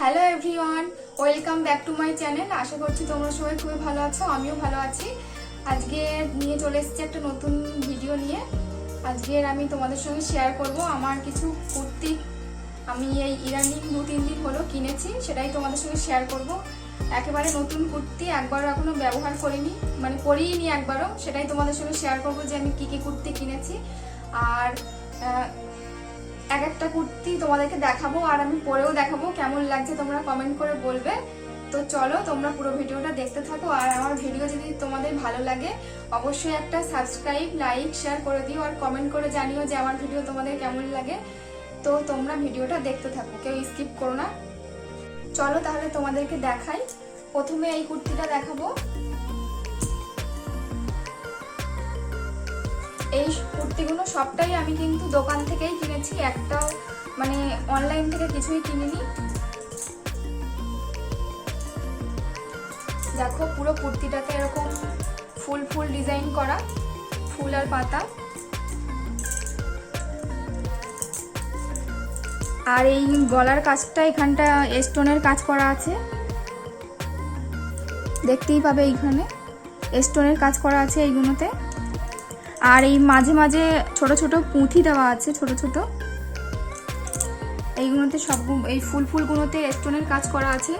Hello everyone, welcome back to my channel. আশা করছি তোমরা সবাই খুবই ভালো আছো, আমিও ভালো আছি। আজকে নিয়ে চলে এসেছি একটা নতুন ভিডিও নিয়ে। আজকের আমি তোমাদের সঙ্গে শেয়ার করব আমার কিছু কুর্তি আমি এই ইদানিং 2-3 দিন হলো কিনেছি, সেটাই তোমাদের সঙ্গে শেয়ার করব। একেবারে নতুন কুর্তি, একবারও এখনো ব্যবহার করিনি, মানে পরিনি একবারও, সেটাই তোমাদের সঙ্গে শেয়ার করব যে আমি কি কি কুর্তি কিনেছি। আর এক একটা কুর্তি তোমাদেরকে দেখাবো আর আমি পরেও দেখাবো, কেমন লাগছে তোমরা কমেন্ট করে বলবে। তো চলো তোমরা পুরো ভিডিওটা দেখতে থাকো। আর আমার ভিডিও যদি তোমাদের ভালো লাগে অবশ্যই একটা সাবস্ক্রাইব, লাইক, শেয়ার করে দিও আর কমেন্ট করে জানিও যে আমার ভিডিও তোমাদের কেমন লাগে। তো তোমরা ভিডিওটা দেখতে থাকো, কেউ স্কিপ করো না। চলো তাহলে তোমাদেরকে দেখাই। প্রথমে এই কুর্তিটা দেখাবো। এই কুর্তিগুলো সবটাই আমি কিন্তু দোকান থেকেই কিনেছি, একটাও মানে অনলাইন থেকে কিছুই কিনিনি। দেখো পুরো কুর্তিটাতে এরকম ফুল ফুল ডিজাইন করা, ফুল আর পাতা। আর এই গলার কাজটা এখানটা স্টোনের কাজ করা আছে, দেখতেই পাবে এইখানে স্টোনের কাজ করা আছে এইগুলোতে। আর এই মাঝে মাঝে ছোট ছোট পুঁথি দেওয়া আছে, ছোট ছোট এইগুলোতে সব এই ফুলগুলোতে স্টোনের কাজ করা আছে।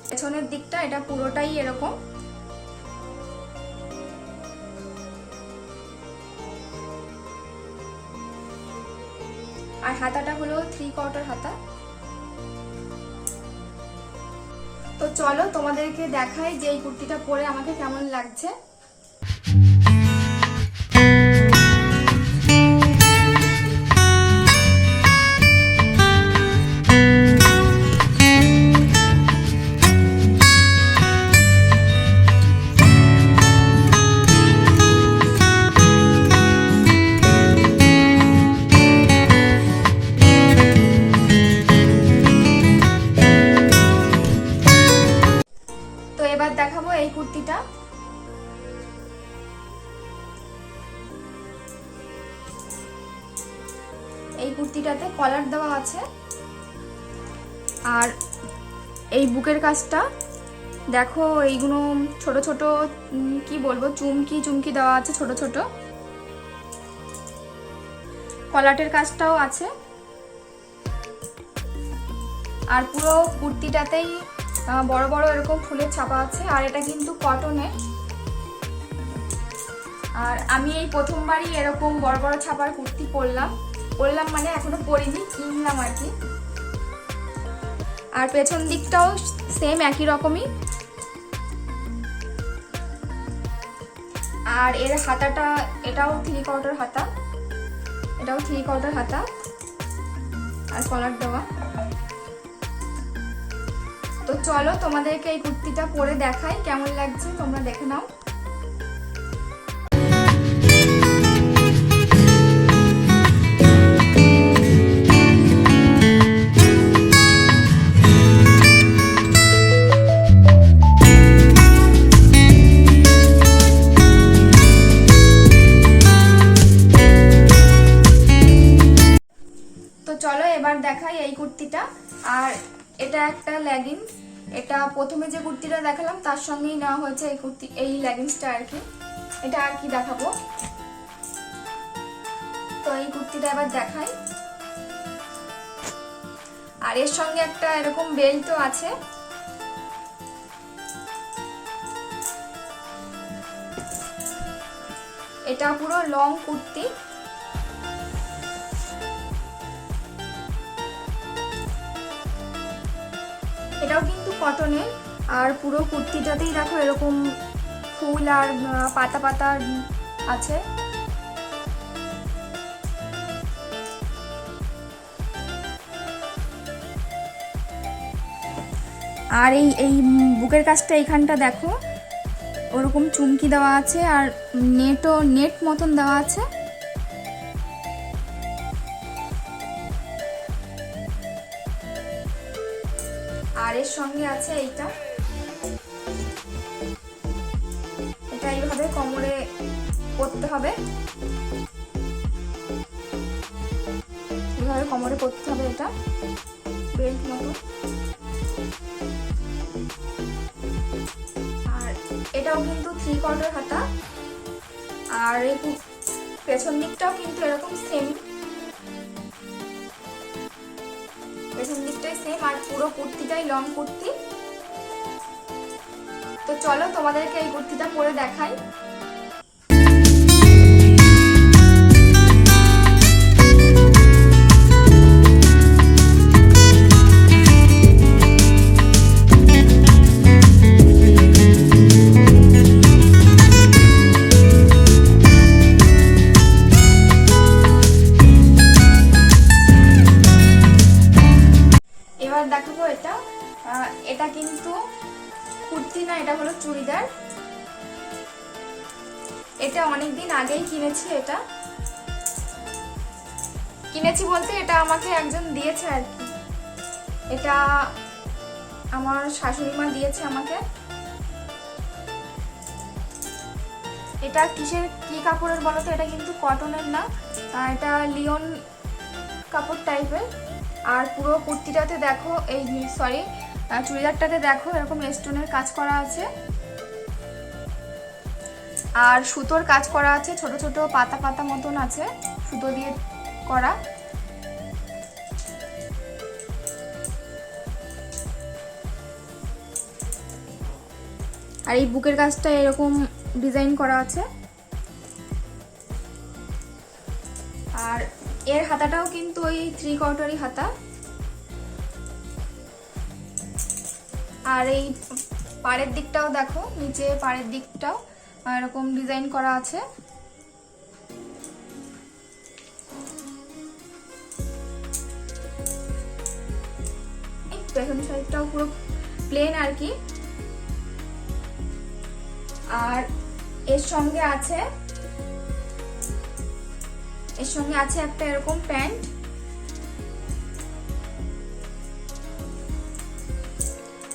পেছনের দিকটা এটা পুরোটাই এরকম। আর হাতাটা হলো 3/4 হাতা। তো চলো তোমাদেরকে দেখাই যে এই কুর্তিটা পরে আমাকে কেমন লাগছে। এবার দেখাবো এই কুর্তিটা। এই কুর্তিটাতে কলার দেওয়া আছে আর এই বুকের কাজটা দেখো, এইগুলো ছোট ছোট কি বলবো, চুমকি দেওয়া আছে ছোট ছোট। কলারের কাজটাও আছে আর পুরো কুর্তিটাতেই বড় বড় এরকম ফুলের ছাপা আছে। আর এটা কিন্তু কটনের। আর আমি এই প্রথমবারই এরকম বড় বড় ছাপার কুর্তি পরলাম মানে এখনো পরিনি, কিনলাম আর কি। আর পেছন দিকটাও সেম একই রকমই। আর এর হাতাটা এটাও 3/4 হাতা, এটাও 3/4 হাতা আর কলার দেওয়া। তো চলো তোমাদেরকে এই কুর্তিটা পরে দেখাই, কেমন লাগছে তোমরা দেখে নাও। তো চলো এবার দেখাই এই কুর্তিটা। আর এটা একটা লেগিংস। এটা প্রথমে যে কুর্তিটা দেখালাম তার সঙ্গেই নেওয়া হয়েছে এই কুর্তি, এই লেগিংসটা আর কি। এটা আর কি দেখাবো। তো এই কুর্তিটা এবার দেখাই। আর এর সঙ্গে একটা এরকম বেল্টও আছে। এটা পুরো লং কুর্তি। এটাও কিন্তু কটনের। আর পুরো কুর্তিটাতেই দেখো এরকম ফুল আর পাতা পাতা আছে। আর এই বুকের কাজটা এখানটা দেখো ওরকম চুমকি দেওয়া আছে আর নেট মতন দেওয়া আছে। আর এর সঙ্গে আছে এইটা, এটা এইভাবে কোমরে পরতে হবে, এইভাবে কোমরে পরতে হবে, এটা বেল্ট মতো। আর এটাও কিন্তু 3/4 হাতা, আর এই পেছন দিকটাও কিন্তু এরকম সেম, পেছন দিকটাই সেম, আর পুরো কুর্তিটাই লং কুর্তি। তো চলো তোমাদেরকে এই কুর্তিটা পরে দেখাই। এবার দেখাবো এটা, এটা কিন্তু কুর্তি না, এটা হলো চুড়িদার। এটা অনেকদিন আগেই কিনেছি, এটা কিনেছি বলতে এটা আমাকে একজন দিয়েছে আর কি, এটা আমার শাশুড়ি মা দিয়েছে আমাকে। এটা কিসের কি কাপড়ের বলো তো, এটা কিন্তু কটনের না, এটা লিওন কাপড় টাইপের। আর পুরো কুর্তিটাতে দেখো, এই সরি চুড়িদারটাতে দেখো এরকম স্টোনের কাজ করা আছে, আর সুতোর কাজ করা আছে, ছোট ছোট পাতা পাতা মতন আছে সুতো দিয়ে করা। আর এই বুকের কাজটা এরকম ডিজাইন করা আছে। আর এর হাতাটাও কিন্তু ওই 3/4 হাতা। আর এই পাড়ের দিকটাও দেখো, নিচে পাড়ের দিকটাও এরকম ডিজাইন করা আছে। পেছন সাইডটাও পুরো প্লেন আর কি। আর এর সঙ্গে আছে একটা এরকম প্যান্ট,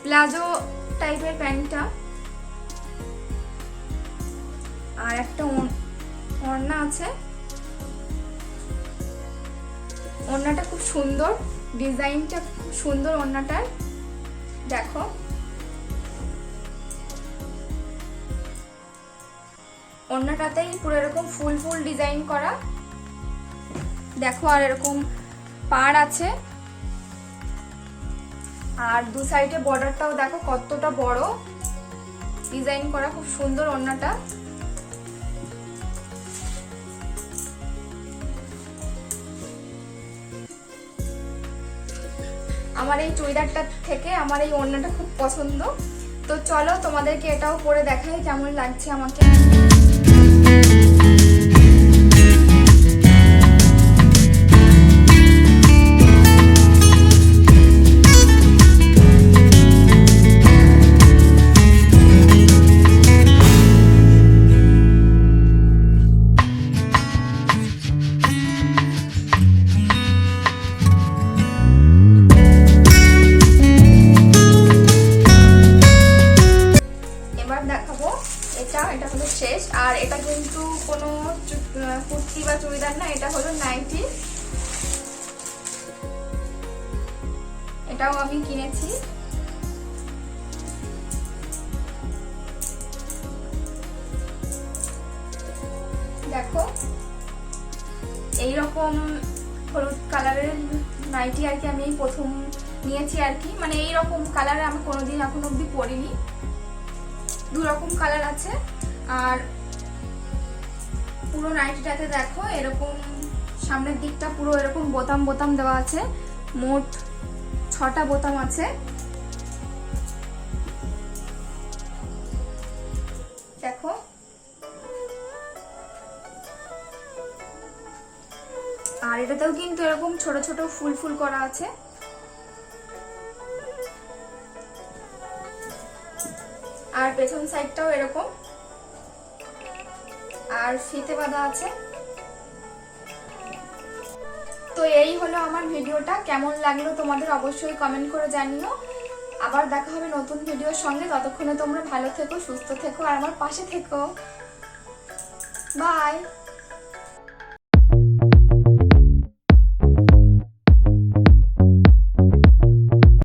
প্লাজো টাইপের প্যান্টটা। আর একটা ওড়না আছে, ওড়নাটা খুব সুন্দর, ডিজাইনটা খুব সুন্দর ওড়নাটার, দেখো ওড়নাটাতেই পুরো এরকম ফুল ফুল ডিজাইন করা, দেখো। আর এরকম পাড় আছে, আর দু সাইডে বর্ডারটাও দেখো কতটা বড় ডিজাইন করা, খুব সুন্দর ওড়নাটা। আমার এই চুড়িদারটা থেকে আমার এই ওড়নাটা খুব পছন্দ। তো চলো তোমাদেরকে এটাও পরে দেখাই কেমন লাগছে আমাকে। এটা হলো শেষ। আর এটা কিন্তু কোনো কুর্তি বা চুড়িদার না, এটা হলো নাইটি। এটাও আমি কিনেছি। দেখো এইরকম হলুদ কালারের নাইটি আর কি আমি এই প্রথম নিয়েছি আর কি, মানে এইরকম কালারে আমি কোনোদিন এখন অব্দি পরিনি। দু রকম কালার আছে। আর পুরো নাইটিটাতে দেখো এরকম সামনের দিকটা পুরো এরকম বোতাম বোতাম দেওয়া আছে, মোট 6টা বোতাম আছে। দেখো আর এটাতেও কিন্তু এরকম ছোট ছোট ফুল ফুল করা আছে। আর পেছন সাইডটাও এরকম, আর ফিতে বাঁধা আছে। তো এই হলো আমার ভিডিওটা, কেমন লাগলো তোমাদের অবশ্যই কমেন্ট করে জানিও। আবার দেখা হবে নতুন ভিডিওর সঙ্গে। ততক্ষণে তোমরা ভালো থেকো, সুস্থ থেকো আর আমার পাশে থেকো। বাই।